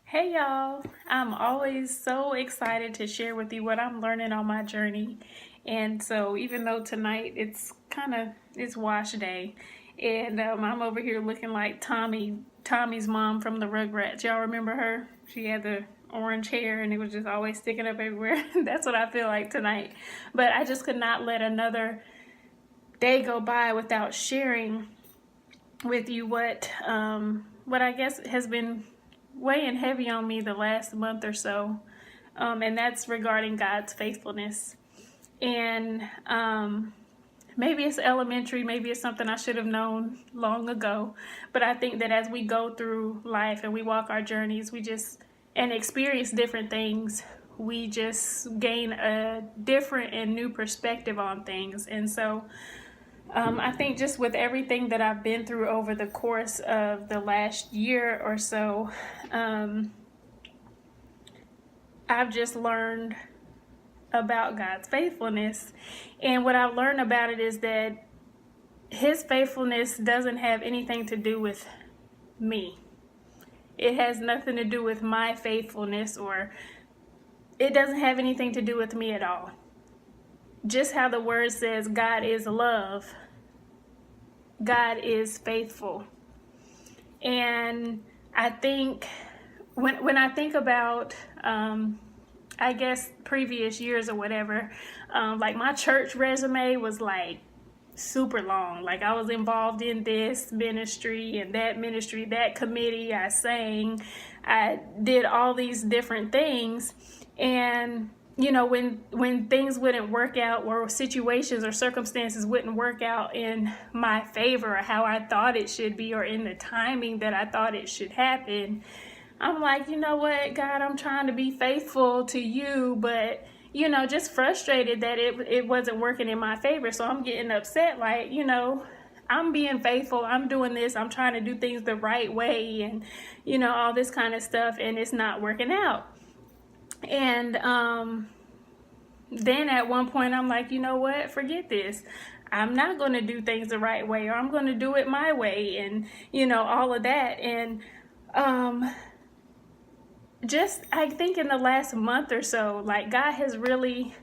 Hey y'all, I'm always so excited to share with you what I'm learning on my journey. And so even though tonight it's wash day and I'm over here looking like Tommy's mom from the Rugrats. Y'all remember her? She had the orange hair and it was just always sticking up everywhere. That's what I feel like tonight. But I just could not let another day go by without sharing with you what I guess has been weighing heavy on me the last month or so, and that's regarding God's faithfulness. And maybe it's elementary, maybe it's something I should have known long ago, but I think that as we go through life and we walk our journeys, and experience different things, we just gain a different and new perspective on things. And so I think just with everything that I've been through over the course of the last year or so, I've just learned about God's faithfulness. And what I've learned about it is that His faithfulness doesn't have anything to do with me. It has nothing to do with my faithfulness, or it doesn't have anything to do with me at all. Just how the word says God is love, God is faithful. And I think when I think about, I guess, previous years or whatever, like my church resume was like super long. Like I was involved in this ministry, that committee, I sang, I did all these different things. And when things wouldn't work out, or situations or circumstances wouldn't work out in my favor, or how I thought it should be, or in the timing that I thought it should happen, I'm like, you know what, God, I'm trying to be faithful to you, but just frustrated that it wasn't working in my favor. So I'm getting upset, like, I'm being faithful, I'm doing this, I'm trying to do things the right way, and all this kind of stuff, and it's not working out. And then at one point I'm like, you know what, forget this. I'm not going to do things the right way, or I'm going to do it my way, and all of that. And just I think in the last month or so, like, God has really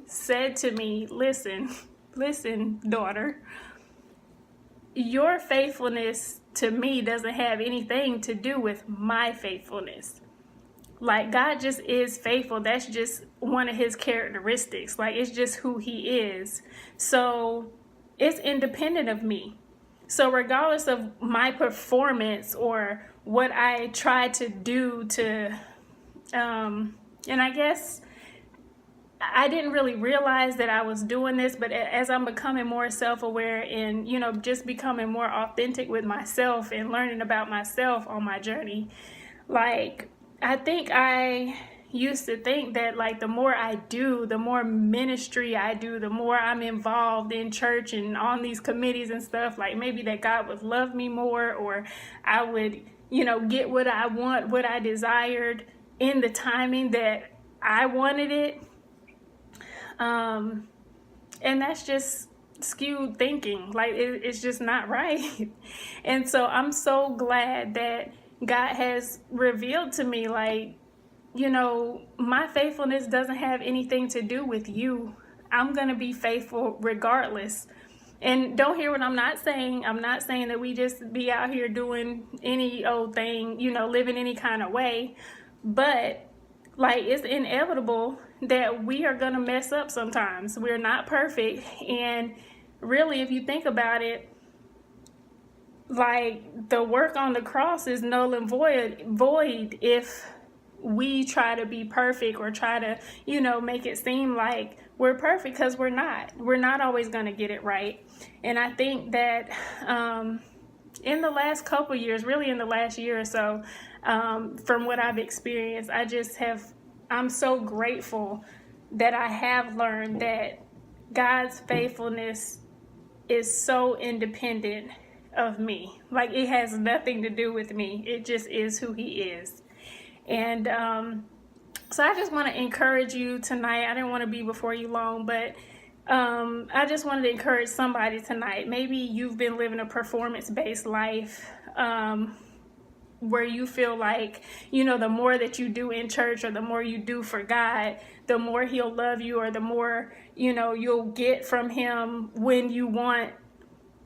said to me, listen, daughter, your faithfulness to me doesn't have anything to do with my faithfulness. Like, God just is faithful. That's just one of His characteristics. Like, it's just who He is. So it's independent of me. So regardless of my performance or what I try to do to, and I guess I didn't really realize that I was doing this, but as I'm becoming more self-aware and, just becoming more authentic with myself and learning about myself on my journey, like, I think I used to think that, like, the more I do, the more ministry I do, the more I'm involved in church and on these committees and stuff, like maybe that God would love me more, or I would, get what I want, what I desired in the timing that I wanted it. And that's just skewed thinking. Like, it's just not right. And so I'm so glad that God has revealed to me, like, my faithfulness doesn't have anything to do with you. I'm going to be faithful regardless. And don't hear what I'm not saying. I'm not saying that we just be out here doing any old thing, living any kind of way. But, like, it's inevitable that we are going to mess up sometimes. We're not perfect. And really, if you think about it, like, the work on the cross is null and void if we try to be perfect, or try to, make it seem like we're perfect, because we're not. We're not always going to get it right. And I think that in the last couple years, really in the last year or so, from what I've experienced, I'm so grateful that I have learned that God's faithfulness is so independent of me. Like, it has nothing to do with me. It just is who He is. And so I just want to encourage you tonight. I didn't want to be before you long, but I just wanted to encourage somebody tonight. Maybe you've been living a performance-based life, where you feel like, the more that you do in church or the more you do for God, the more he'll love you, or the more, you'll get from him when you want.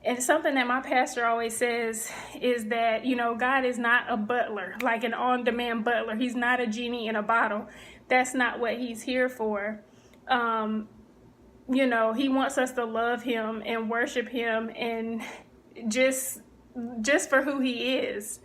And something that my pastor always says is that, God is not a butler, like an on-demand butler. He's not a genie in a bottle. That's not what he's here for. He wants us to love him and worship him, and just for who he is,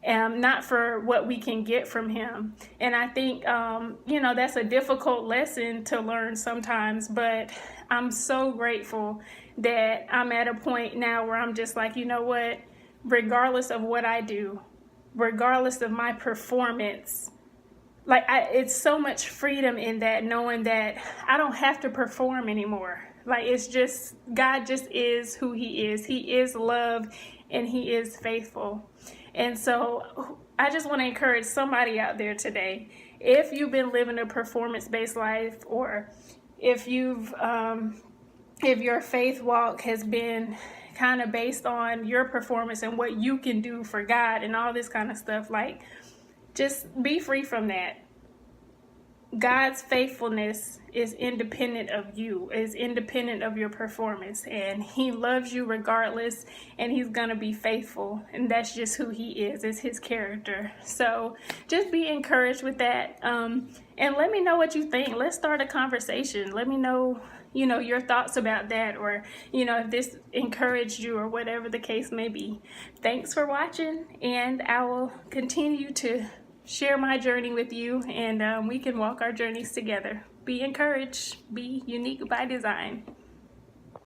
not for what we can get from him. And I think, that's a difficult lesson to learn sometimes, but I'm so grateful that I'm at a point now where I'm just like, what, regardless of what I do, regardless of my performance, like it's so much freedom in that, knowing that I don't have to perform anymore. Like, it's just, God just is who he is. He is love, and he is faithful. And so I just want to encourage somebody out there today, if you've been living a performance-based life, or if your faith walk has been kind of based on your performance and what you can do for God and all this kind of stuff, like, just be free from that. God's faithfulness is independent of you, is independent of your performance, and he loves you regardless, and he's gonna be faithful, and that's just who he is. It's his character. So just be encouraged with that, and let me know what you think. Let's start a conversation. Let me know, your thoughts about that, or if this encouraged you, or whatever the case may be. Thanks for watching, and I will continue to share my journey with you, and we can walk our journeys together. Be encouraged. Be unique by design.